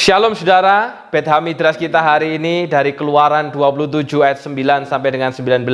Shalom saudara, Beth Midras kita hari ini dari Keluaran 27 ayat 9 sampai dengan 19.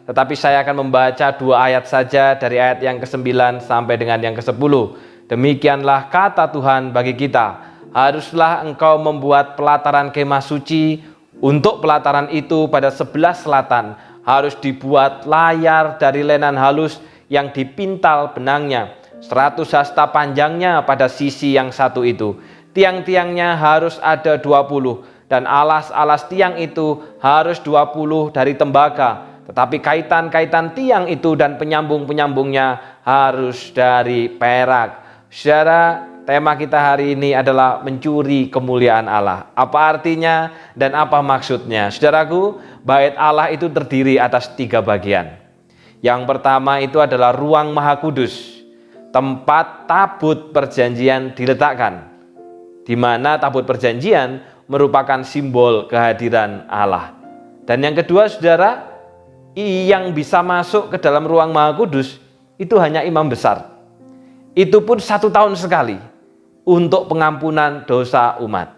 Tetapi saya akan membaca 2 ayat saja dari ayat yang ke-9 sampai dengan yang ke-10. Demikianlah kata Tuhan bagi kita. Haruslah engkau membuat pelataran kemah suci. Untuk pelataran itu pada sebelah selatan harus dibuat layar dari lenan halus yang dipintal benangnya. 100 hasta panjangnya pada sisi yang satu itu. Tiang-tiangnya harus ada 20 dan alas-alas tiang itu harus 20 dari tembaga. Tetapi kaitan-kaitan tiang itu dan penyambung-penyambungnya harus dari perak. Saudara, tema kita hari ini adalah mencuri kemuliaan Allah. Apa artinya dan apa maksudnya? Saudaraku, bait Allah itu terdiri atas 3 bagian. Yang pertama itu adalah ruang maha kudus, tempat tabut perjanjian diletakkan, di mana tabut perjanjian merupakan simbol kehadiran Allah. Dan yang kedua saudara, yang bisa masuk ke dalam ruang maha kudus itu hanya imam besar. Itu pun 1 tahun sekali untuk pengampunan dosa umat.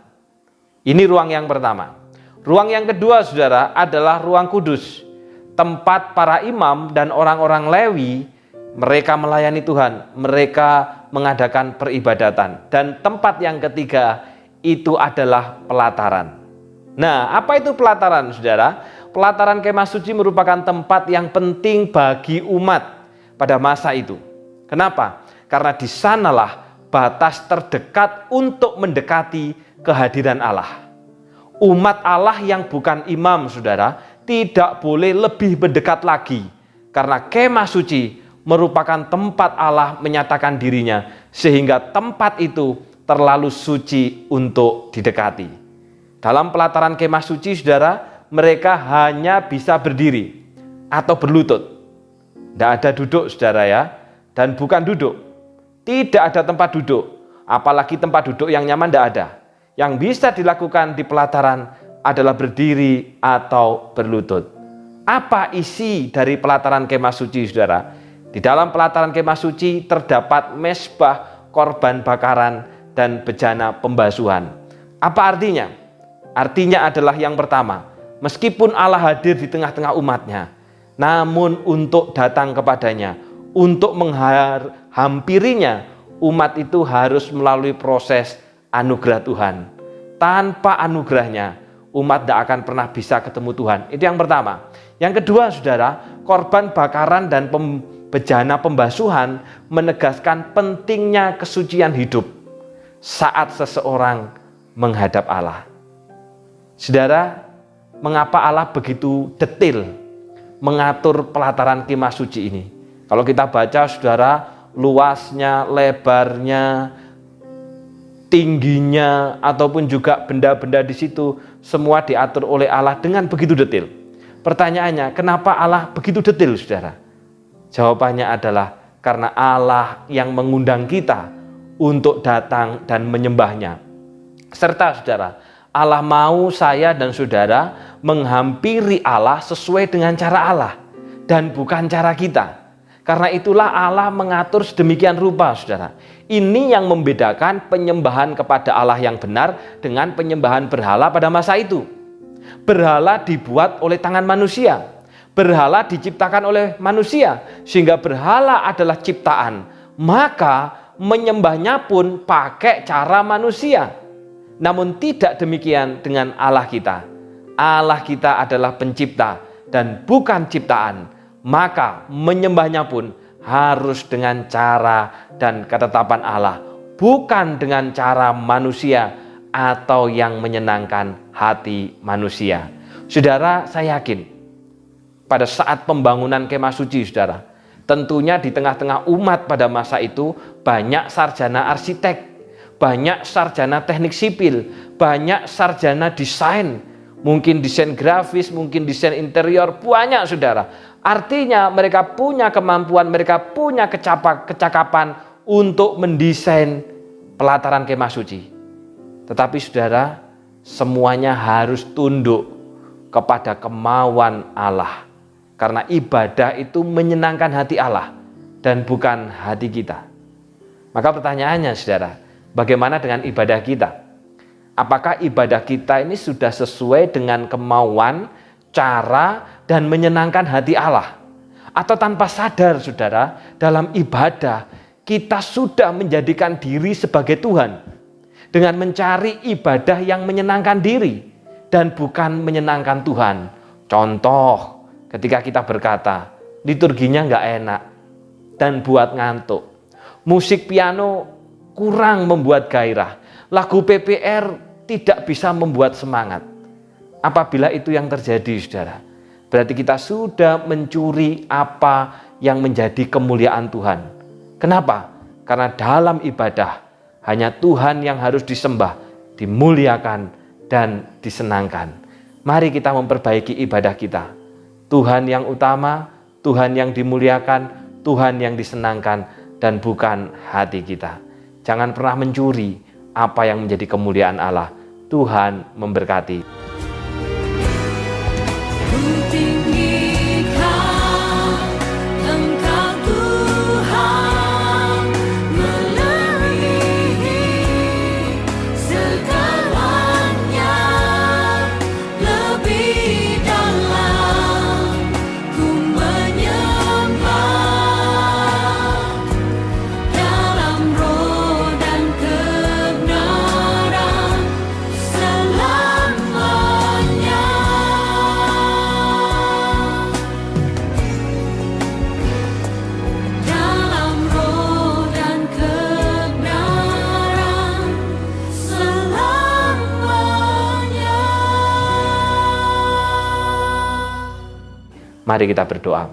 Ini ruang yang pertama. Ruang yang kedua saudara adalah ruang kudus, tempat para imam dan orang-orang Lewi mereka melayani Tuhan, mereka mengadakan peribadatan. Dan tempat yang ketiga itu adalah pelataran. Nah, apa itu pelataran saudara? Pelataran kemah suci merupakan tempat yang penting bagi umat pada masa itu. Kenapa? Karena di sanalah batas terdekat untuk mendekati kehadiran Allah. Umat Allah yang bukan imam saudara tidak boleh lebih mendekat lagi, karena kemah suci merupakan tempat Allah menyatakan dirinya, sehingga tempat itu terlalu suci untuk didekati. Dalam pelataran kemah suci saudara, mereka hanya bisa berdiri atau berlutut. Tidak ada duduk saudara ya, dan bukan duduk. Tidak ada tempat duduk, apalagi tempat duduk yang nyaman tidak ada. Yang bisa dilakukan di pelataran adalah berdiri atau berlutut. Apa isi dari pelataran kemah suci saudara? Di dalam pelataran kemah suci terdapat mezbah korban bakaran dan bejana pembasuhan. Apa artinya? Artinya adalah yang pertama, meskipun Allah hadir di tengah-tengah umatnya, namun untuk datang kepadanya, untuk menghampirinya, umat itu harus melalui proses anugerah Tuhan. Tanpa anugerahnya, umat tidak akan pernah bisa ketemu Tuhan. Itu yang pertama. Yang kedua saudara, korban bakaran dan bejana pembasuhan menegaskan pentingnya kesucian hidup saat seseorang menghadap Allah. Saudara, mengapa Allah begitu detail mengatur pelataran kemah suci ini? Kalau kita baca saudara, luasnya, lebarnya, tingginya, ataupun juga benda-benda di situ semua diatur oleh Allah dengan begitu detail. Pertanyaannya, kenapa Allah begitu detail saudara? Jawabannya adalah karena Allah yang mengundang kita untuk datang dan menyembahnya. Serta saudara, Allah mau saya dan saudara menghampiri Allah sesuai dengan cara Allah dan bukan cara kita. Karena itulah Allah mengatur sedemikian rupa saudara. Ini yang membedakan penyembahan kepada Allah yang benar dengan penyembahan berhala pada masa itu. Berhala dibuat oleh tangan manusia. Berhala diciptakan oleh manusia, sehingga berhala adalah ciptaan. Maka menyembahnya pun pakai cara manusia. Namun tidak demikian dengan Allah kita. Allah kita adalah pencipta dan bukan ciptaan. Maka menyembahnya pun harus dengan cara dan ketetapan Allah, bukan dengan cara manusia atau yang menyenangkan hati manusia. Saudara, saya yakin pada saat pembangunan kemah suci saudara, tentunya di tengah-tengah umat pada masa itu banyak sarjana arsitek, banyak sarjana teknik sipil, banyak sarjana desain, mungkin desain grafis, mungkin desain interior, banyak saudara. Artinya mereka punya kemampuan, mereka punya kecakapan untuk mendesain pelataran kemah suci. Tetapi saudara, semuanya harus tunduk kepada kemauan Allah. Karena ibadah itu menyenangkan hati Allah dan bukan hati kita. Maka pertanyaannya saudara, bagaimana dengan ibadah kita? Apakah ibadah kita ini sudah sesuai dengan kemauan, cara, dan menyenangkan hati Allah? Atau tanpa sadar, saudara, dalam ibadah kita sudah menjadikan diri sebagai Tuhan dengan mencari ibadah yang menyenangkan diri dan bukan menyenangkan Tuhan. Contoh, ketika kita berkata, liturginya nggak enak dan buat ngantuk. Musik piano kurang membuat gairah. Lagu PPR tidak bisa membuat semangat. Apabila itu yang terjadi, saudara, berarti kita sudah mencuri apa yang menjadi kemuliaan Tuhan. Kenapa? Karena dalam ibadah hanya Tuhan yang harus disembah, dimuliakan, dan disenangkan. Mari kita memperbaiki ibadah kita. Tuhan yang utama, Tuhan yang dimuliakan, Tuhan yang disenangkan, dan bukan hati kita. Jangan pernah mencuri apa yang menjadi kemuliaan Allah. Tuhan memberkati. Mari kita berdoa.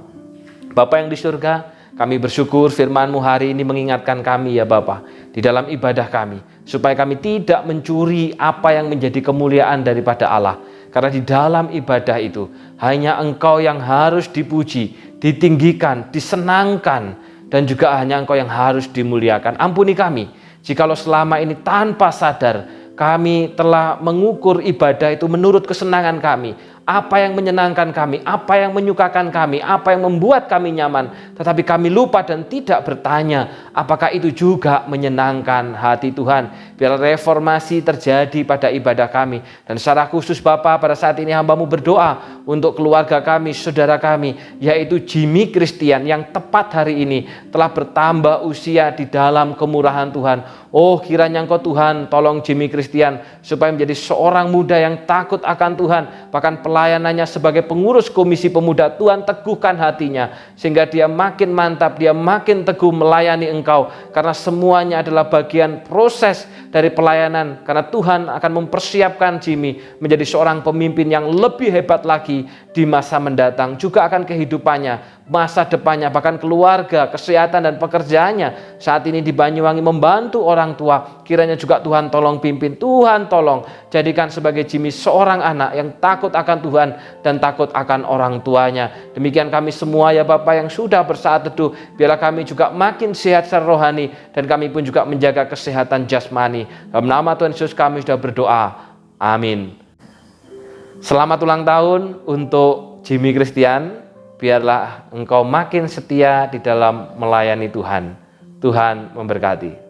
Bapa yang di surga, kami bersyukur firman-Mu hari ini mengingatkan kami ya Bapa, di dalam ibadah kami, supaya kami tidak mencuri apa yang menjadi kemuliaan daripada Allah. Karena di dalam ibadah itu, hanya Engkau yang harus dipuji, ditinggikan, disenangkan, dan juga hanya Engkau yang harus dimuliakan. Ampuni kami, jikalau selama ini tanpa sadar, kami telah mengukur ibadah itu menurut kesenangan kami, apa yang menyenangkan kami, apa yang menyukakan kami, apa yang membuat kami nyaman. Tetapi kami lupa dan tidak bertanya, apakah itu juga menyenangkan hati Tuhan. Biar reformasi terjadi pada ibadah kami. Dan secara khusus Bapa, pada saat ini hamba-Mu berdoa untuk keluarga kami, saudara kami, yaitu Jimmy Christian yang tepat hari ini telah bertambah usia di dalam kemurahan Tuhan. Oh, kiranya Engkau Tuhan tolong Jimmy Christian supaya menjadi seorang muda yang takut akan Tuhan. Bahkan pelayanannya sebagai pengurus komisi pemuda, Tuhan teguhkan hatinya sehingga dia makin mantap, dia makin teguh melayani Engkau. Karena semuanya adalah bagian proses dari pelayanan. Karena Tuhan akan mempersiapkan Jimmy menjadi seorang pemimpin yang lebih hebat lagi di masa mendatang. Juga akan kehidupannya, masa depannya, bahkan keluarga, kesehatan dan pekerjaannya saat ini di Banyuwangi membantu orang tua. Kiranya juga Tuhan tolong pimpin, Tuhan tolong jadikan sebagai Jimmy seorang anak yang takut akan Tuhan dan takut akan orang tuanya. Demikian kami semua ya Bapa yang sudah bersaat teduh, biarlah kami juga makin sehat secara rohani dan kami pun juga menjaga kesehatan jasmani. Dalam nama Tuhan Yesus kami sudah berdoa. Amin. Selamat ulang tahun untuk Jimmy Christian. Biarlah engkau makin setia di dalam melayani Tuhan. Tuhan memberkati.